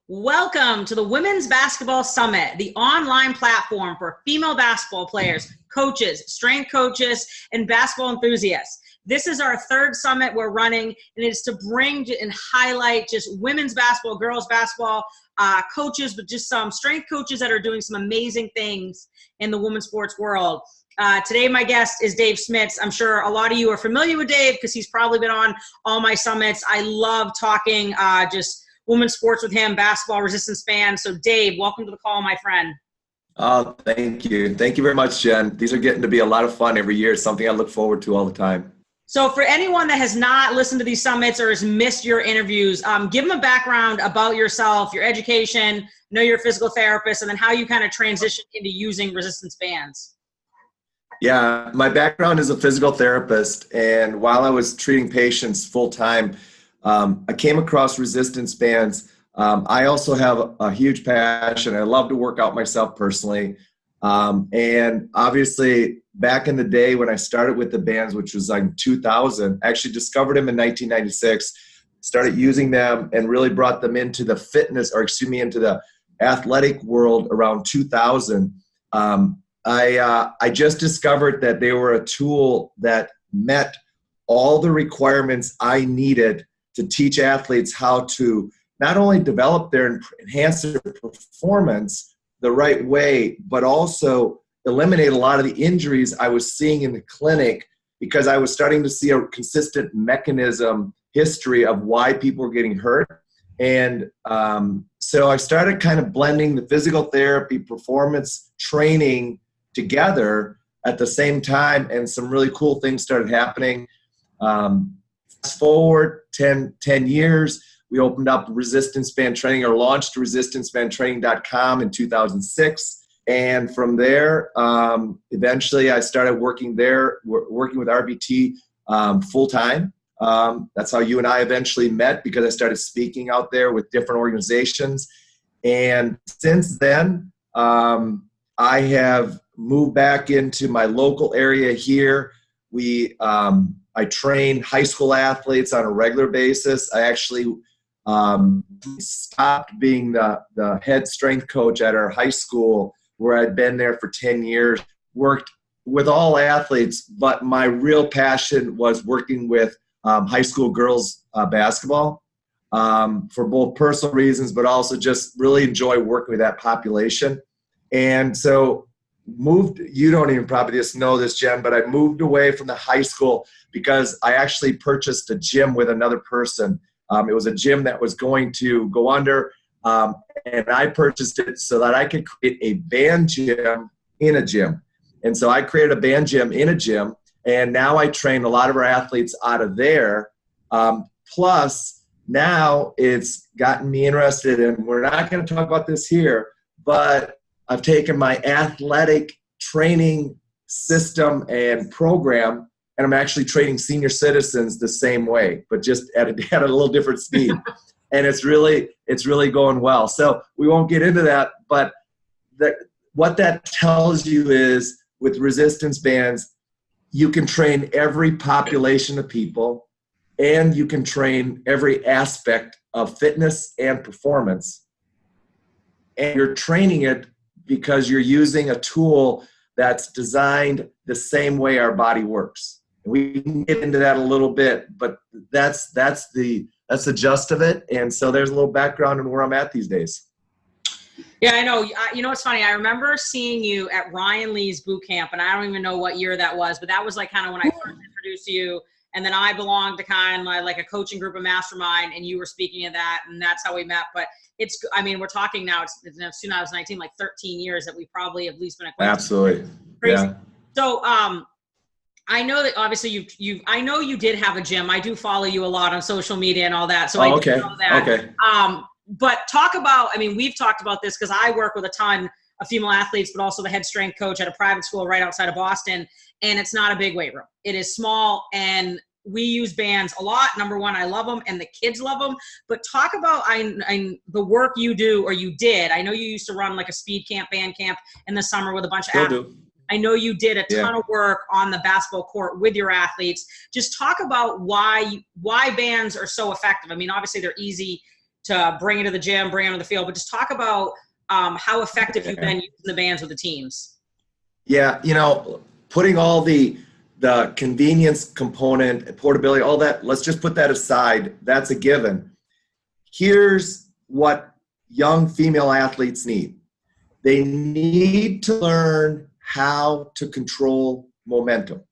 Welcome to the Women's Basketball Summit, the online platform for female basketball players, coaches, strength coaches, and basketball enthusiasts. This is our third summit we're running, and it's to bring and highlight just women's basketball, girls basketball, coaches, but just some strength coaches that are doing some amazing things in the women's sports world. Today, my guest is Dave Schmitz. I'm sure a lot of you are familiar with Dave because he's probably been on all my summits. I love talking just women's sports with him, basketball, resistance bands. So Dave, welcome to the call, my friend. Oh, thank you. Thank you very much, Jen. These are getting to be a lot of fun every year. It's something I look forward to all the time. So for anyone that has not listened to these summits or has missed your interviews, give them a background about yourself, your education, know you're a physical therapist, and then how you kind of transitioned into using resistance bands. Yeah, my background is a physical therapist, and while I was treating patients full-time, I came across resistance bands. I also have a huge passion. I love to work out myself personally. And obviously, back in the day when I started with the bands, which was like 2000, I actually discovered them in 1996, started using them and really brought them into the fitness, into the athletic world around 2000. I just discovered that they were a tool that met all the requirements I needed to teach athletes how to not only develop enhance their performance the right way, but also eliminate a lot of the injuries I was seeing in the clinic, because I was starting to see a consistent mechanism history of why people were getting hurt. And so I started kind of blending the physical therapy, performance training together at the same time, and some really cool things started happening. Fast forward 10 years, we opened up resistance band training, or launched resistancebandtraining.com in 2006. And from there, eventually I started working with RBT full-time. That's how you and I eventually met, because I started speaking out there with different organizations. And since then, I have moved back into my local area here. I train high school athletes on a regular basis. I actually stopped being the head strength coach at our high school, where I'd been there for 10 years, worked with all athletes, but my real passion was working with high school girls basketball for both personal reasons, but also just really enjoy working with that population. And so you don't even probably just know this, Jen, but I moved away from the high school because I actually purchased a gym with another person. It was a gym that was going to go under, and I purchased it so that I could create a band gym in a gym. And so I created a band gym in a gym, and now I train a lot of our athletes out of there. Plus, now it's gotten me interested in, we're not going to talk about this here, but I've taken my athletic training system and program, and I'm actually training senior citizens the same way, but just at a little different speed. And it's really going well. So we won't get into that, but what that tells you is, with resistance bands, you can train every population of people, and you can train every aspect of fitness and performance. And you're training it because you're using a tool that's designed the same way our body works. And we can get into that a little bit, but that's the gist of it. And so there's a little background on where I'm at these days. Yeah, I know. You know, it's funny. I remember seeing you at Ryan Lee's boot camp, and I don't even know what year that was, but that was like kind of when I first introduced you. And then I belonged to kind of like a coaching group, a mastermind, and you were speaking of that, and that's how we met. But we're talking now, it's 2019, like 13 years that we probably have at least been acquainted. Absolutely. Crazy. Yeah. So I know that obviously I know you did have a gym. I do follow you a lot on social media and all that. So I do know that. Okay. But talk about, we've talked about this because I work with a ton of female athletes, but also the head strength coach at a private school right outside of Boston. And it's not a big weight room. It is small, and we use bands a lot. Number one, I love them, and the kids love them. But talk about the work you do, or you did. I know you used to run like a speed camp, band camp in the summer with a bunch of athletes. I know you did a ton of work on the basketball court with your athletes. Just talk about why bands are so effective. Obviously they're easy to bring it to the gym, bring it to the field, but just talk about how effective you've been using the bands with the teams. Yeah, putting all the convenience component, portability, all that, let's just put that aside. That's a given. Here's what young female athletes need. They need to learn how to control momentum.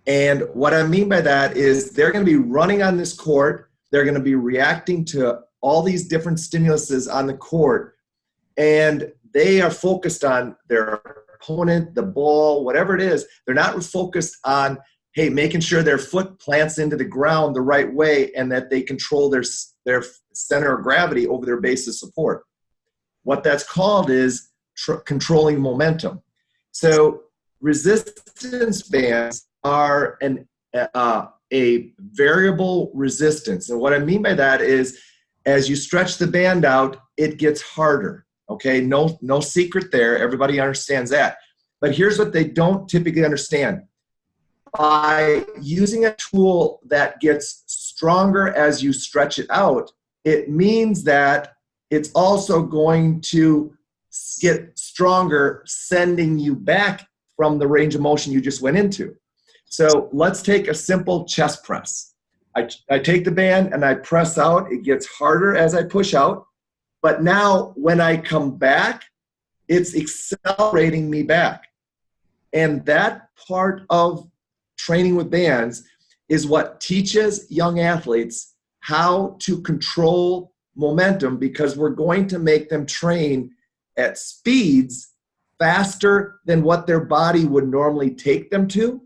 And what I mean by that is they're going to be running on this court. They're going to be reacting to all these different stimuluses on the court. And they are focused on their opponent, the ball, whatever it is. They're not focused on, hey, making sure their foot plants into the ground the right way and that they control their center of gravity over their base of support. What that's called is controlling momentum. So resistance bands are a variable resistance. And what I mean by that is as you stretch the band out, it gets harder. Okay, no secret there. Everybody understands that. But here's what they don't typically understand. By using a tool that gets stronger as you stretch it out, it means that it's also going to get stronger, sending you back from the range of motion you just went into. So let's take a simple chest press. I take the band and I press out. It gets harder as I push out. But now when I come back, it's accelerating me back. And that part of training with bands is what teaches young athletes how to control momentum, because we're going to make them train at speeds faster than what their body would normally take them to.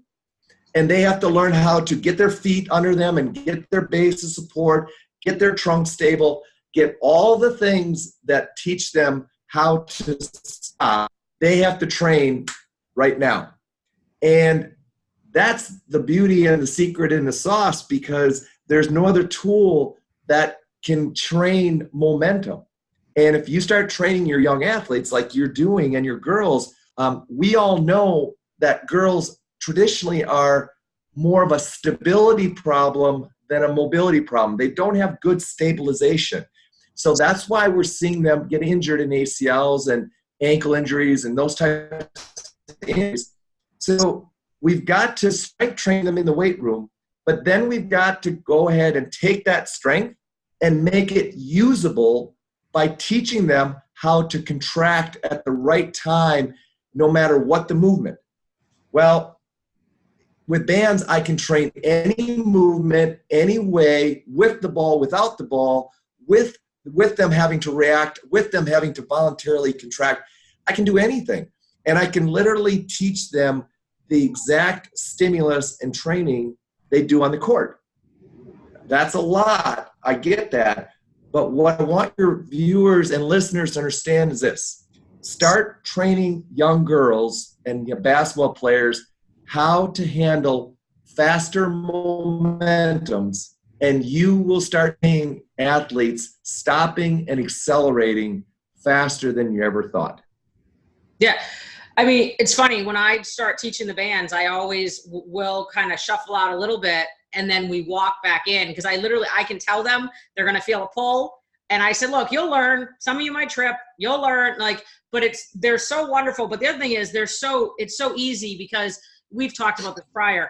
And they have to learn how to get their feet under them and get their base of support, get their trunk stable, get all the things that teach them how to stop. They have to train right now. And that's the beauty and the secret in the sauce, because there's no other tool that can train momentum. And if you start training your young athletes like you're doing and your girls, we all know that girls traditionally are more of a stability problem than a mobility problem. They don't have good stabilization. So that's why we're seeing them get injured in ACLs and ankle injuries and those types of injuries. So we've got to strength train them in the weight room, but then we've got to go ahead and take that strength and make it usable by teaching them how to contract at the right time, no matter what the movement. Well, with bands, I can train any movement, any way, with the ball, without the ball, with them having to react, with them having to voluntarily contract. I can do anything. And I can literally teach them the exact stimulus and training they do on the court. That's a lot. I get that. But what I want your viewers and listeners to understand is this. Start training young girls and basketball players how to handle faster momentums, and you will start seeing athletes stopping and accelerating faster than you ever thought. Yeah. I mean, it's funny, when I start teaching the bands, I always will kind of shuffle out a little bit and then we walk back in, because I can tell them they're going to feel a pull. And I said, look, you'll learn. Some of you might trip. You'll learn. But they're so wonderful. But the other thing is it's so easy, because we've talked about this prior.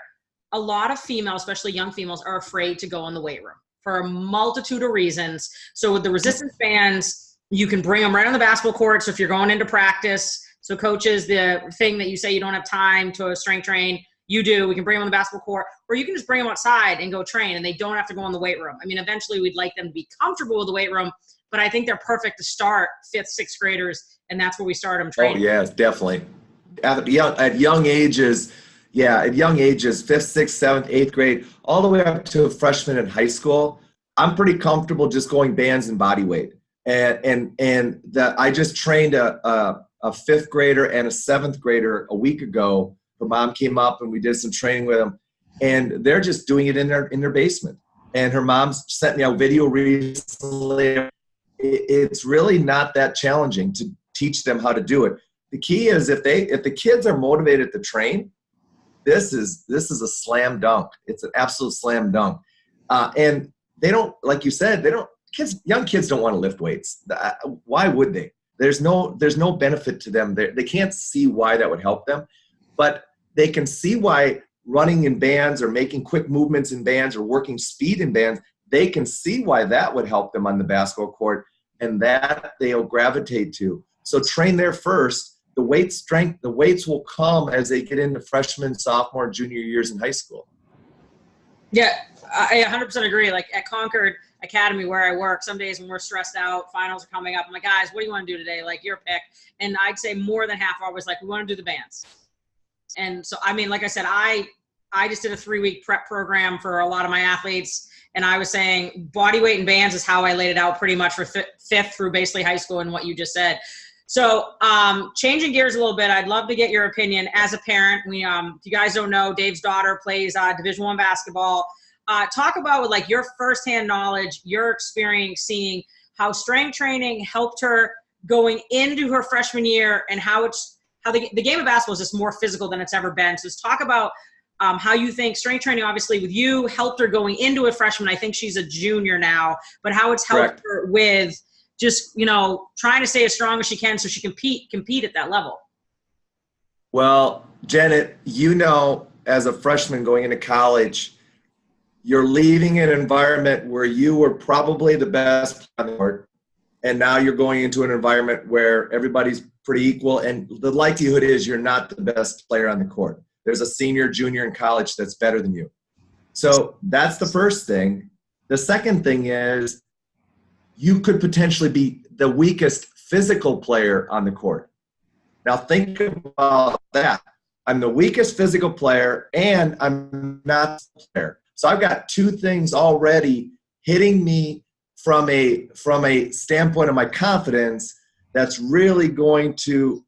A lot of females, especially young females, are afraid to go in the weight room for a multitude of reasons. So with the resistance bands, you can bring them right on the basketball court. So if you're going into practice, so coaches, the thing that you say you don't have time to strength train, you do. We can bring them on the basketball court, or you can just bring them outside and go train, and they don't have to go in the weight room. I mean, eventually we'd like them to be comfortable with the weight room, but I think they're perfect to start 5th, 6th graders, and that's where we start them training. Oh, yes, definitely. At young ages, 5th, 6th, 7th, 8th grade, all the way up to a freshman in high school, I'm pretty comfortable just going bands and body weight. And I just trained a 5th grader and a 7th grader a week ago. Her mom came up and we did some training with them, and they're just doing it in their basement. And her mom sent me a video recently. It's really not that challenging to teach them how to do it. The key is if the kids are motivated to train, this is a slam dunk. It's an absolute slam dunk. And they don't, like you said, young kids don't want to lift weights. Why would they? There's no benefit to them. They can't see why that would help them, but they can see why running in bands or making quick movements in bands or working speed in bands, they can see why that would help them on the basketball court, and that they'll gravitate to. So train there first. The weights will come as they get into freshman, sophomore, junior years in high school. Yeah, I 100% agree. Like at Concord Academy where I work, some days when we're stressed out, finals are coming up, I'm like, guys, what do you want to do today? Like, your pick. And I'd say more than half are always like, we want to do the bands. And so, I mean, like I said, I just did a 3-week prep program for a lot of my athletes. And I was saying body weight and bands is how I laid it out pretty much for fifth through basically high school and what you just said. So changing gears a little bit, I'd love to get your opinion as a parent. We, if you guys don't know, Dave's daughter plays Division I basketball. Talk about like your firsthand knowledge, your experience seeing how strength training helped her going into her freshman year, and how the game of basketball is just more physical than it's ever been. So let's talk about how you think strength training, obviously with you, helped her going into a freshman. I think she's a junior now, but how it's helped her with just, trying to stay as strong as she can so she can compete at that level. Well, Janet, as a freshman going into college, you're leaving an environment where you were probably the best on the court, and now you're going into an environment where everybody's pretty equal, and the likelihood is you're not the best player on the court. There's a senior, junior in college that's better than you. So that's the first thing. The second thing is you could potentially be the weakest physical player on the court. Now think about that. I'm the weakest physical player, and I'm not a player. So I've got two things already hitting me from a standpoint of my confidence that's really going to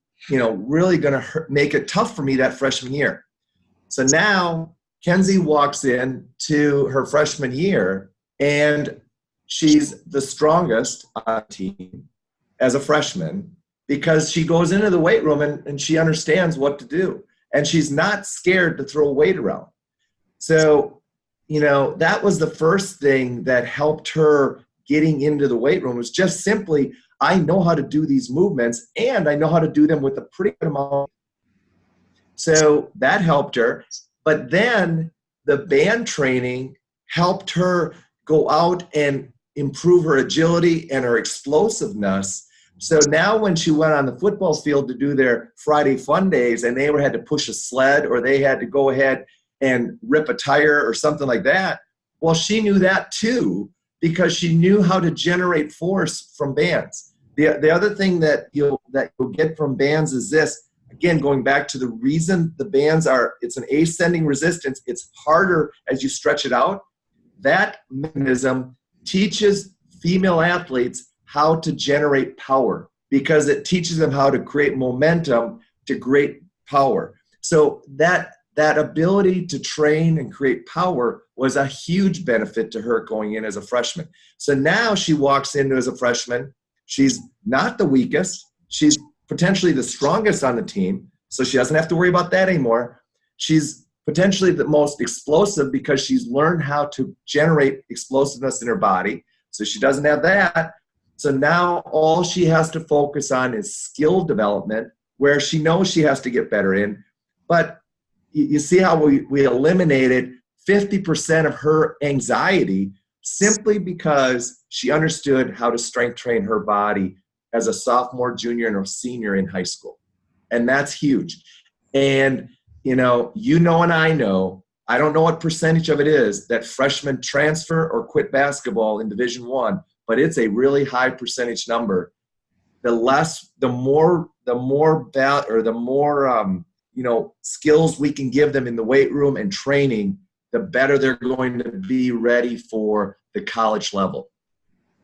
make it tough for me that freshman year. So now Kenzie walks in to her freshman year, and she's the strongest on the team as a freshman because she goes into the weight room and she understands what to do. And she's not scared to throw weight around. So, that was the first thing that helped her getting into the weight room, was just simply, I know how to do these movements, and I know how to do them with a pretty good amount. So that helped her. But then the band training helped her go out and improve her agility and her explosiveness. So now when she went on the football field to do their Friday fun days, and they had to push a sled, or they had to go ahead and rip a tire or something like that, well, she knew that too, because she knew how to generate force from bands. The other thing that you'll get from bands is this, again, going back to the reason the bands it's an ascending resistance, it's harder as you stretch it out. That mechanism teaches female athletes how to generate power, because it teaches them how to create momentum to create power. So that ability to train and create power was a huge benefit to her going in as a freshman. So now she walks in as a freshman. She's not the weakest. She's potentially the strongest on the team, so she doesn't have to worry about that anymore. She's potentially the most explosive because she's learned how to generate explosiveness in her body, so she doesn't have that. So now all she has to focus on is skill development, where she knows she has to get better in. But you see how we eliminated 50% of her anxiety simply because she understood how to strength train her body as a sophomore, junior, and a senior in high school. And that's huge. And, and I know, I don't know what percentage of it is that freshmen transfer or quit basketball in Division I, but it's a really high percentage number. The more skills we can give them in the weight room and training, the better they're going to be ready for the college level.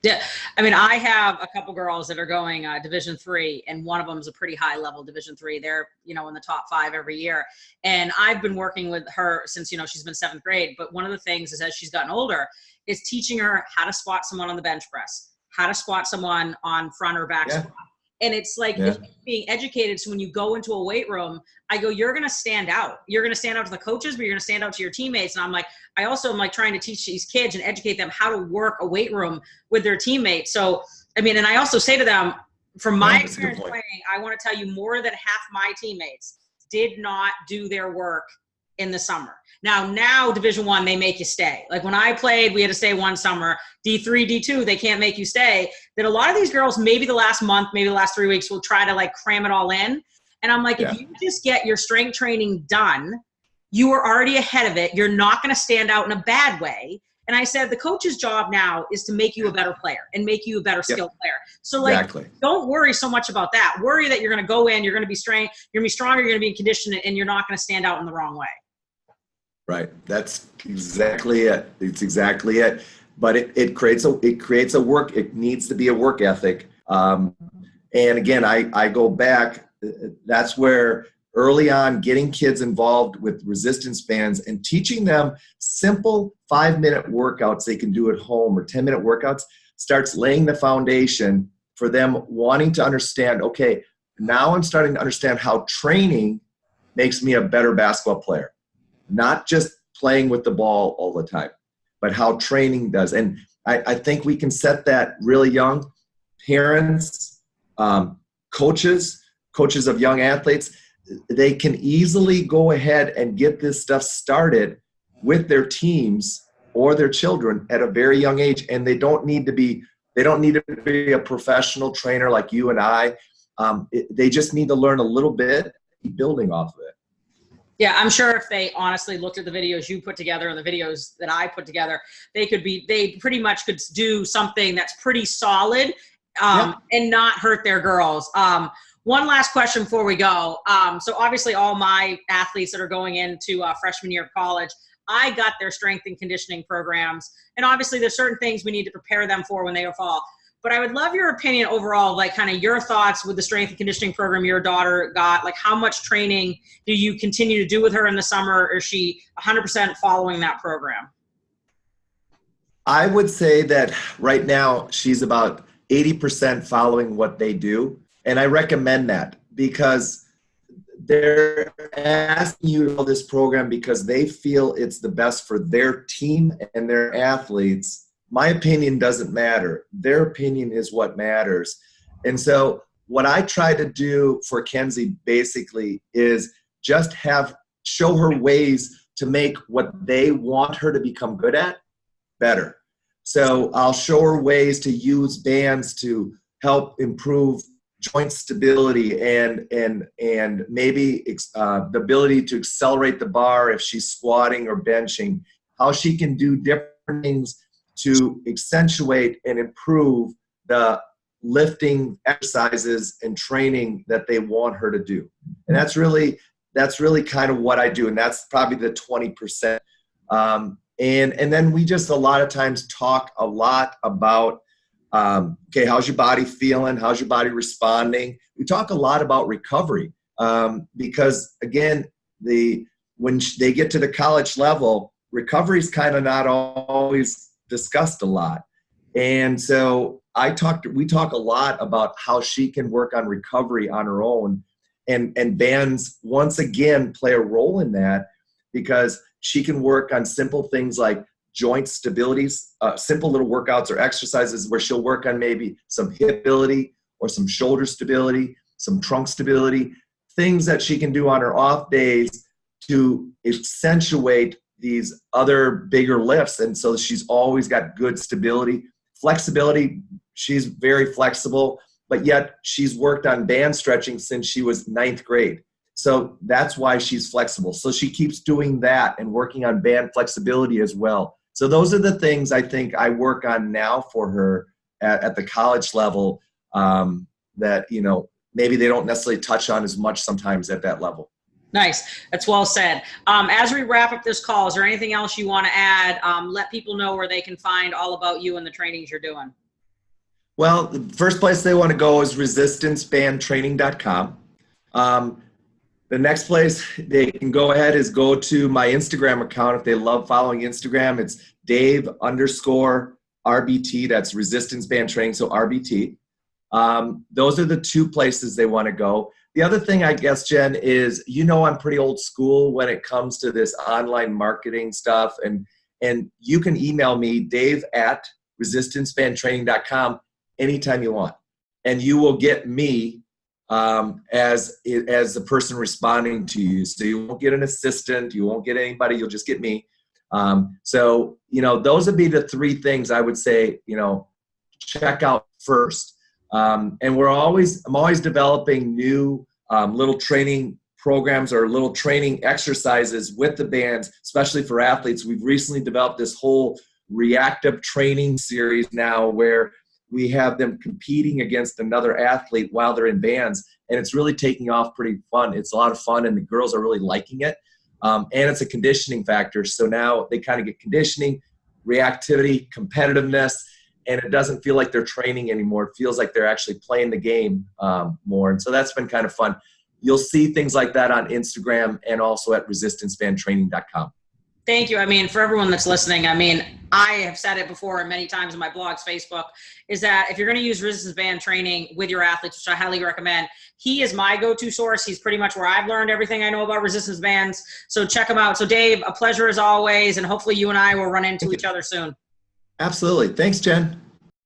Yeah, I mean, I have a couple girls that are going Division III, and one of them is a pretty high level Division III. They're, in the top 5 every year. And I've been working with her since, she's been 7th grade. But one of the things is, as she's gotten older, is teaching her how to spot someone on the bench press, how to spot someone on front or back squat. And it's like it's being educated. So when you go into a weight room, I go, you're going to stand out. You're going to stand out to the coaches, but you're going to stand out to your teammates. And I'm like, I also am like trying to teach these kids and educate them how to work a weight room with their teammates. So, I mean, and I also say to them, from my experience playing, I want to tell you more than half my teammates did not do their work in the summer. Now Division I, they make you stay. Like when I played, we had to stay one summer. D3, D2, they can't make you stay. That a lot of these girls, maybe the last month, maybe the last 3 weeks, will try to like cram it all in. And I'm like, if you just get your strength training done, you are already ahead of it. You're not going to stand out in a bad way. And I said, the coach's job now is to make you a better player and make you a better skilled player. So like, don't worry so much about that. Worry that you're going to go in, you're going to be strong, you're going to be stronger, you're going to be in condition, and you're not going to stand out in the wrong way. Right. That's exactly it. It's exactly it. But it creates a work. It needs to be a work ethic. And again, I go back. That's where early on, getting kids involved with resistance bands and teaching them simple 5-minute workouts they can do at home or 10-minute workouts starts laying the foundation for them wanting to understand, okay, now I'm starting to understand how training makes me a better basketball player. Not just playing with the ball all the time, but how training does. And I think we can set that really young. Parents, coaches of young athletes, they can easily go ahead and get this stuff started with their teams or their children at a very young age. And they don't need to be a professional trainer like you and I. They just need to learn a little bit, building off of it. Yeah, I'm sure if they honestly looked at the videos you put together and the videos that I put together, they pretty much could do something that's pretty solid and not hurt their girls. One last question before we go. So obviously all my athletes that are going into freshman year of college, I got their strength and conditioning programs. And obviously there's certain things we need to prepare them for when they fall. But I would love your opinion overall, like kind of your thoughts with the strength and conditioning program your daughter got. Like how much training do you continue to do with her in the summer? Or is she 100% following that program? I would say that right now she's about 80% following what they do. And I recommend that because they're asking you to do this program because they feel it's the best for their team and their athletes. My opinion doesn't matter. Their opinion is what matters. And so what I try to do for Kenzie basically is just show her ways to make what they want her to become good at better. So I'll show her ways to use bands to help improve joint stability and maybe the ability to accelerate the bar if she's squatting or benching, how she can do different things to accentuate and improve the lifting exercises and training that they want her to do. And that's really kind of what I do. And that's probably the 20%. And then we just a lot of times talk a lot about, okay, how's your body feeling? How's your body responding? We talk a lot about recovery because again, when they get to the college level, recovery is kind of not always discussed a lot. And so we talk a lot about how she can work on recovery on her own, and bands once again play a role in that because she can work on simple things like joint stabilities, simple little workouts or exercises where she'll work on maybe some hip stability or some shoulder stability, some trunk stability, things that she can do on her off days to accentuate these other bigger lifts. And so she's always got good stability, flexibility. She's very flexible, but yet she's worked on band stretching since she was 9th grade. So that's why she's flexible. So she keeps doing that and working on band flexibility as well. So those are the things I think I work on now for her at the college level that, maybe they don't necessarily touch on as much sometimes at that level. Nice. That's well said. As we wrap up this call, is there anything else you want to add? Let people know where they can find all about you and the trainings you're doing. Well, the first place they want to go is resistancebandtraining.com. The next place they can go ahead is go to my Instagram account. If they love following Instagram, it's Dave_RBT. That's Resistance Band Training, so RBT. Those are the two places they want to go. The other thing, I guess, Jen, is, I'm pretty old school when it comes to this online marketing stuff. And you can email me, dave@resistancebandtraining.com, anytime you want. And you will get me as the person responding to you. So you won't get an assistant. You won't get anybody. You'll just get me. So those would be the three things I would say, check out first. And I'm always developing new little training programs or little training exercises with the bands, especially for athletes. We've recently developed this whole reactive training series now where we have them competing against another athlete while they're in bands. And it's really taking off pretty fun. It's a lot of fun, and the girls are really liking it. And it's a conditioning factor. So now they kind of get conditioning, reactivity, competitiveness, and it doesn't feel like they're training anymore. It feels like they're actually playing the game more. And so that's been kind of fun. You'll see things like that on Instagram and also at resistancebandtraining.com. Thank you. I mean, for everyone that's listening, I mean, I have said it before many times in my blogs, Facebook, is that if you're going to use resistance band training with your athletes, which I highly recommend, he is my go-to source. He's pretty much where I've learned everything I know about resistance bands. So check him out. So Dave, a pleasure as always. And hopefully you and I will run into each other soon. Absolutely. Thanks, Jen.